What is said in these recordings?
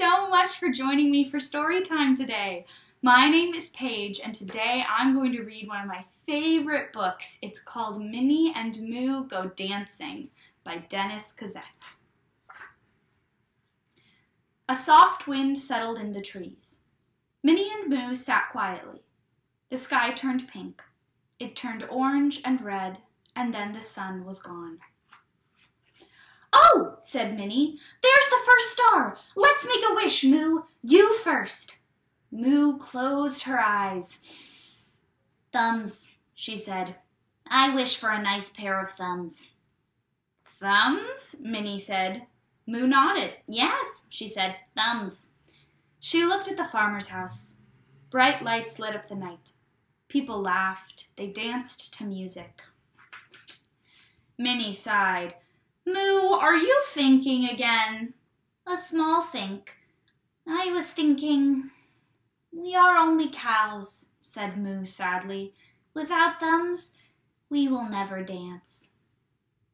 so much for joining me for story time today. My name is Paige, and today I'm going to read one of my favorite books. It's called Minnie and Moo Go Dancing by Dennis Cazette. A soft wind settled in the trees. Minnie and Moo sat quietly. The sky turned pink. It turned orange and red, and then the sun was gone. "Oh," said Minnie, "there's the first star. Let's make a wish, Moo. You first." Moo closed her eyes. "Thumbs," she said. "I wish for a nice pair of thumbs." "Thumbs?" Minnie said. Moo nodded. "Yes," she said, "thumbs." She looked at the farmer's house. Bright lights lit up the night. People laughed. They danced to music. Minnie sighed. "Moo, are you thinking again?" "A small think. I was thinking, we are only cows," said Moo sadly. "Without thumbs, we will never dance."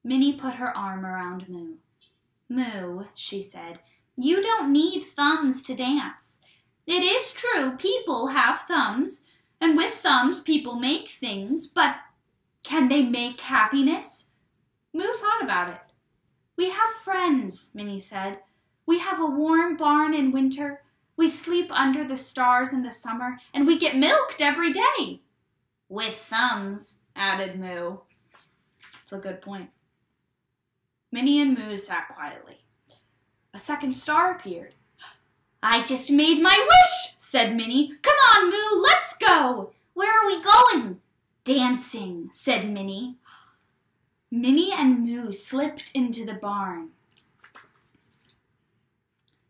Minnie put her arm around Moo. "Moo," she said, "you don't need thumbs to dance. It is true, people have thumbs, and with thumbs people make things, but can they make happiness?" Moo thought about it. "We have friends," Minnie said. "We have a warm barn in winter. We sleep under the stars in the summer, and we get milked every day." "With thumbs," added Moo. That's a good point. Minnie and Moo sat quietly. A second star appeared. "I just made my wish," said Minnie. "Come on, Moo, let's go." "Where are we going?" "Dancing," said Minnie. Minnie and Moo slipped into the barn.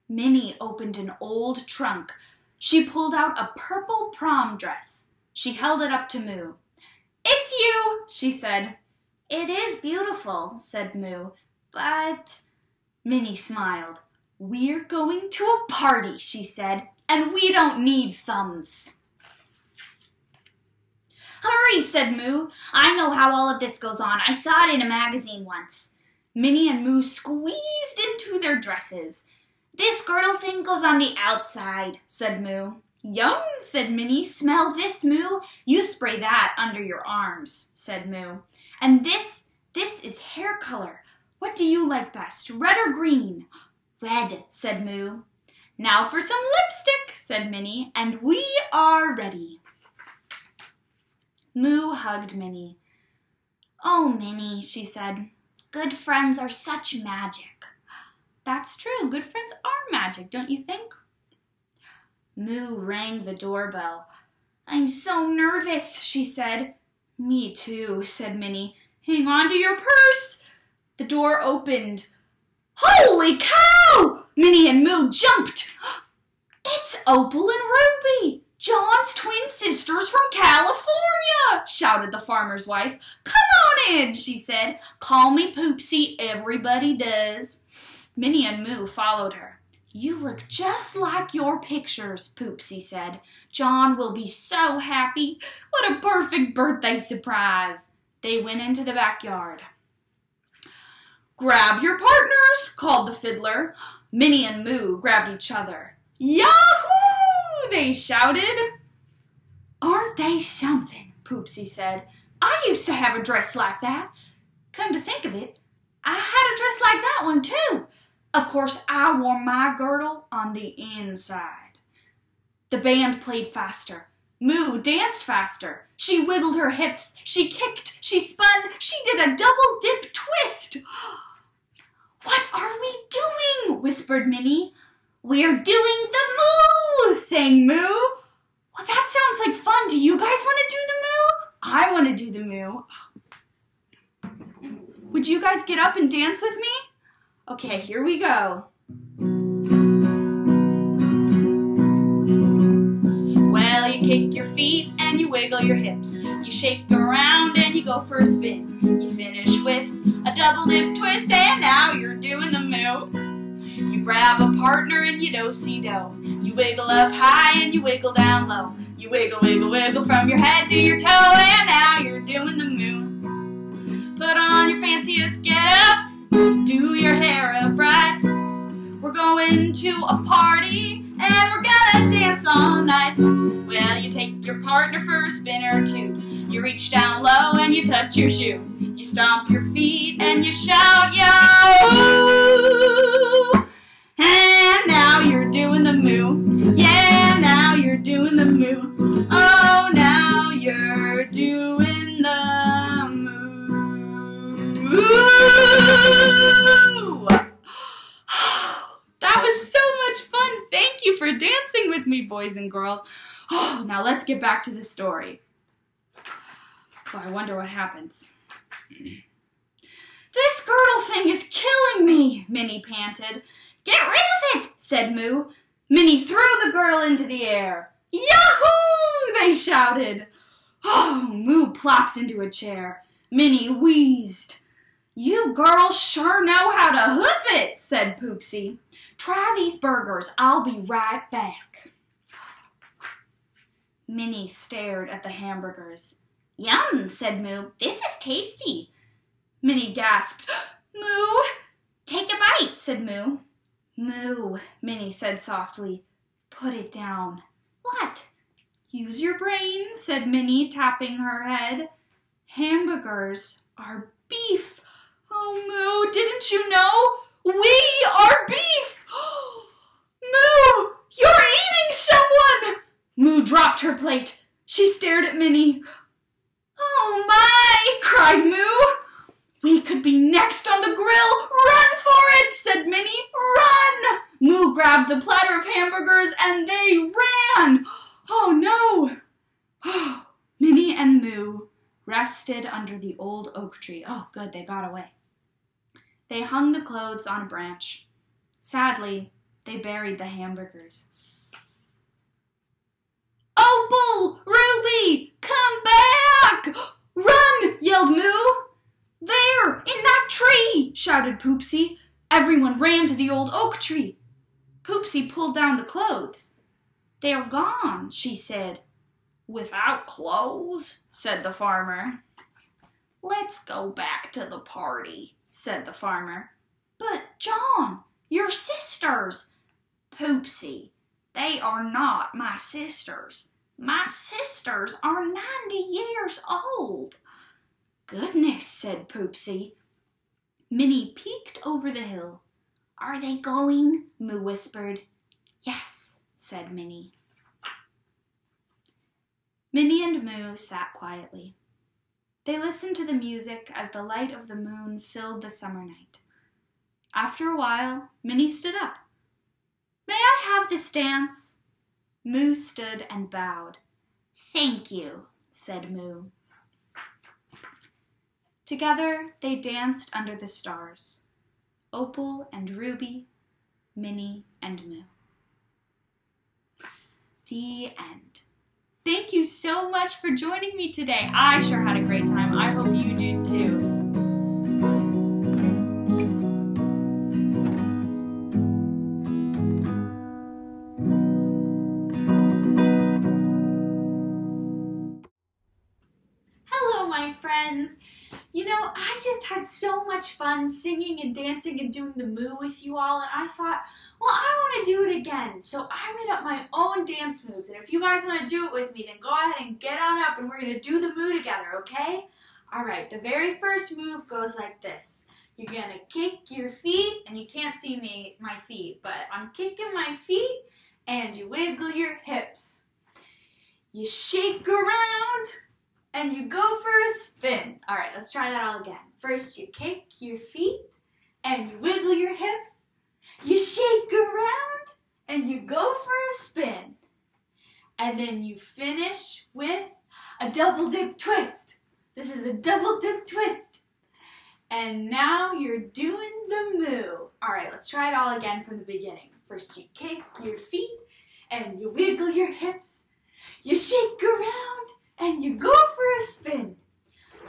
Minnie opened an old trunk. She pulled out a purple prom dress. She held it up to Moo. "It's you," she said. "It is beautiful," said Moo, "but—" Minnie smiled. "We're going to a party," she said, "and we don't need thumbs." "Hurry," said Moo. "I know how all of this goes on. I saw it in a magazine once." Minnie and Moo squeezed into their dresses. "This girdle thing goes on the outside," said Moo. "Yum," said Minnie. "Smell this, Moo. You spray that under your arms," said Moo. "And this is hair color. What do you like best, red or green?" "Red," said Moo. "Now for some lipstick," said Minnie, "and we are ready." Moo hugged Minnie. "Oh, Minnie," she said, "good friends are such magic." That's true. Good friends are magic, don't you think? Moo rang the doorbell. "I'm so nervous," she said. "Me too," said Minnie. "Hang on to your purse." The door opened. Holy cow! Minnie and Moo jumped. "It's Opal and Ruby, John's twin sisters from California," shouted the farmer's wife. "Come on in," she said. "Call me Poopsie, everybody does." Minnie and Moo followed her. "You look just like your pictures," Poopsie said. "John will be so happy. What a perfect birthday surprise." They went into the backyard. "Grab your partners," called the fiddler. Minnie and Moo grabbed each other. "Yahoo!" they shouted. "Aren't they something?" Poopsie said. "I used to have a dress like that. Come to think of it, I had a dress like that one too. Of course, I wore my girdle on the inside." The band played faster. Moo danced faster. She wiggled her hips. She kicked. She spun. She did a double dip twist. "What are we doing?" whispered Minnie. "We're doing the moo," sang Moo. Well, that sounds like fun. Do you guys want to do the moo? I want to do the moo. Would you guys get up and dance with me? Okay, here we go. Well, you kick your feet and you wiggle your hips. You shake around and you go for a spin. You finish with a double dip twist and now you're doing the moo. You grab a partner and you do-si-do. You wiggle up high and you wiggle down low. You wiggle, wiggle, wiggle from your head to your toe and now you're doing the moo. Put on your fanciest get-up. Do your hair up right. We're going to a party and we're gonna dance all night. Well, you take your partner for a spin or two. You reach down low and you touch your shoe. You stomp your feet and you shout, yo! And now you're doing the moo. Yeah, now you're doing the moo. Oh, now you're doing the moo. That was so much fun. Thank you for dancing with me, boys and girls. Oh, now let's get back to the story. Oh, I wonder what happens. This girdle thing is killing me, Minnie panted. Get rid of it, said Moo. Minnie threw the girdle into the air. Yahoo! They shouted. Oh, Moo plopped into a chair. Minnie wheezed. You girls sure know how to hoof it, said Poopsie. Try these burgers. I'll be right back. Minnie stared at the hamburgers. Yum, said Moo. This is tasty. Minnie gasped. Moo! Take a bite, said Moo. Moo, Minnie said softly. Put it down. What? Use your brain, said Minnie, tapping her head. Hamburgers are beef. Oh, Moo, didn't you know? We are beef! Moo, you're eating someone! Moo dropped her plate. She stared at Minnie. Oh, my, cried Moo. We could be next on the grill. Run for it, said Minnie. Run! Moo grabbed the platter of hamburgers and they ran. Oh, no. Oh, Minnie and Moo rested under the old oak tree. Oh, good, they got away. They hung the clothes on a branch. Sadly, they buried the hamburgers. Opal! Ruby! Come back! Run! Yelled Moo. There! In that tree! Shouted Poopsie. Everyone ran to the old oak tree. Poopsie pulled down the clothes. They're gone, she said. Without clothes? Said the farmer. Let's go back to the party, said the farmer. But, John, your sisters. Poopsie, they are not my sisters. My sisters are 90 years old. Goodness, said Poopsie. Minnie peeked over the hill. Are they going? Moo whispered. Yes, said Minnie. Minnie and Moo sat quietly. They listened to the music as the light of the moon filled the summer night. After a while, Minnie stood up. May I have this dance? Moo stood and bowed. Thank you, said Moo. Together, they danced under the stars. Opal and Ruby, Minnie and Moo. The end. Thank you so much for joining me today. I sure had a great time. I hope you did too. Hello, my friends. You know, I just had so much fun singing and dancing and doing the moo with you all, and I thought, well, I want to do it again. So I made up my own dance moves, and if you guys want to do it with me, then go ahead and get on up, and we're going to do the moo together, okay? All right, the very first move goes like this. You're going to kick your feet, and you can't see my feet, but I'm kicking my feet, and you wiggle your hips. You shake around, and you go for a spin. All right, let's try that all again. First, you kick your feet, and you wiggle your hips. You shake around, and you go for a spin. And then you finish with a double dip twist. This is a double dip twist. And now you're doing the moo. All right, let's try it all again from the beginning. First, you kick your feet, and you wiggle your hips. You shake around, and you go for a spin.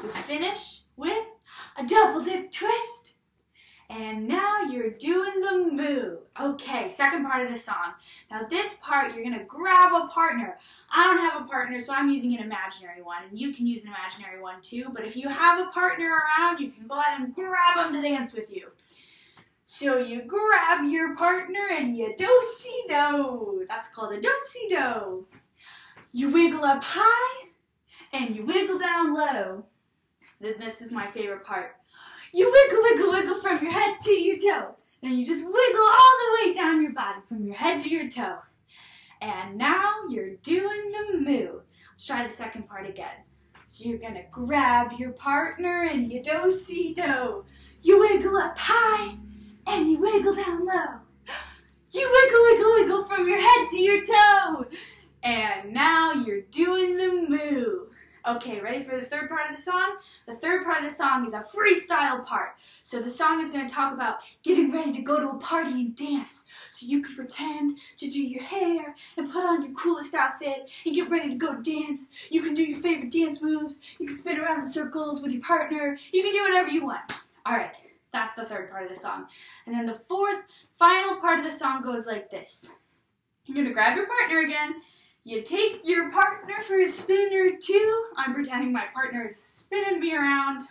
You finish with a double dip twist. And now you're doing the moo. Okay, second part of the song. Now this part, you're gonna grab a partner. I don't have a partner, so I'm using an imaginary one. And you can use an imaginary one too. But if you have a partner around, you can go ahead and grab them to dance with you. So you grab your partner and you do-si-do. That's called a do-si-do. You wiggle up high and you wiggle down low. Then this is my favorite part. You wiggle, wiggle, wiggle from your head to your toe. And you just wiggle all the way down your body from your head to your toe. And now you're doing the moo. Let's try the second part again. So you're gonna grab your partner and you do-si-do. You wiggle up high and you wiggle down low. You wiggle, wiggle, wiggle from your head to your toe. And now you're doing the moo. Okay, ready for the third part of the song? The third part of the song is a freestyle part. So the song is going to talk about getting ready to go to a party and dance. So you can pretend to do your hair and put on your coolest outfit and get ready to go dance. You can do your favorite dance moves. You can spin around in circles with your partner. You can do whatever you want. All right, that's the third part of the song. And then the fourth, final part of the song goes like this. You're going to grab your partner again. You take your partner for a spin or two. I'm pretending my partner is spinning me around.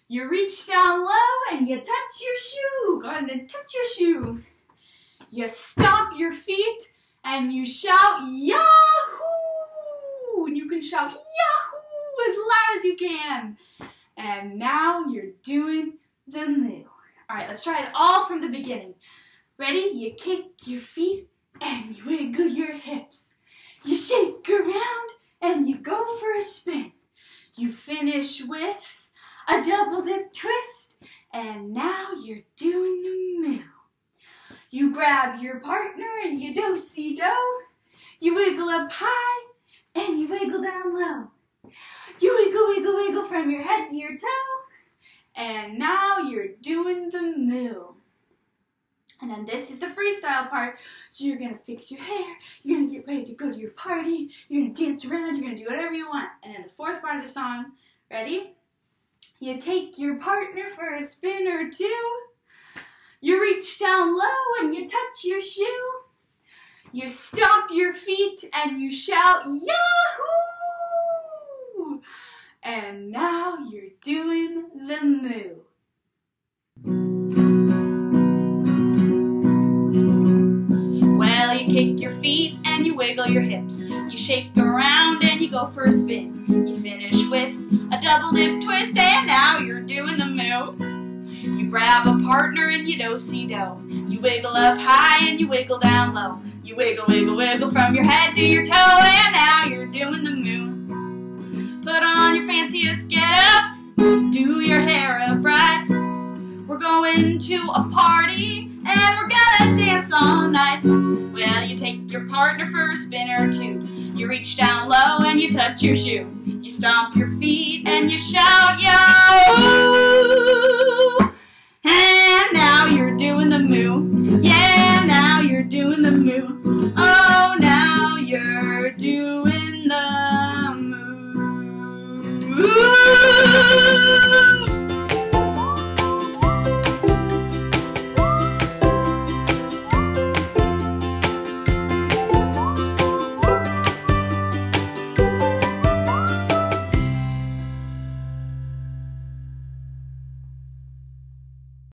You reach down low and you touch your shoe. Go ahead and touch your shoe. You stomp your feet and you shout Yahoo! And you can shout Yahoo as loud as you can. And now you're doing the moo. All right, let's try it all from the beginning. Ready? You kick your feet and you wiggle your hips. You shake around and you go for a spin. You finish with a double dip twist and now you're doing the moo. You grab your partner and you do-si-do. You wiggle up high and you wiggle down low. You wiggle, wiggle, wiggle from your head to your toe. And now you're doing the moo. And then this is the freestyle part. So you're going to fix your hair. You're going to get ready to go to your party. You're going to dance around. You're going to do whatever you want. And then the fourth part of the song. Ready? You take your partner for a spin or two. You reach down low and you touch your shoe. You stomp your feet and you shout Yahoo! And now you're doing the moo. You kick your feet and you wiggle your hips. You shake around and you go for a spin. You finish with a double dip twist and now you're doing the moo. You grab a partner and you do-si-do. You wiggle up high and you wiggle down low. You wiggle, wiggle, wiggle from your head to your toe and now you're doing the moo. Put on your fanciest get-up. Do your hair up right. We're going to a party and we're gonna dance all night. Well, you take your partner for a spin or two. You reach down low and you touch your shoe. You stomp your feet and you shout Yahoo! And now you're doing the moo.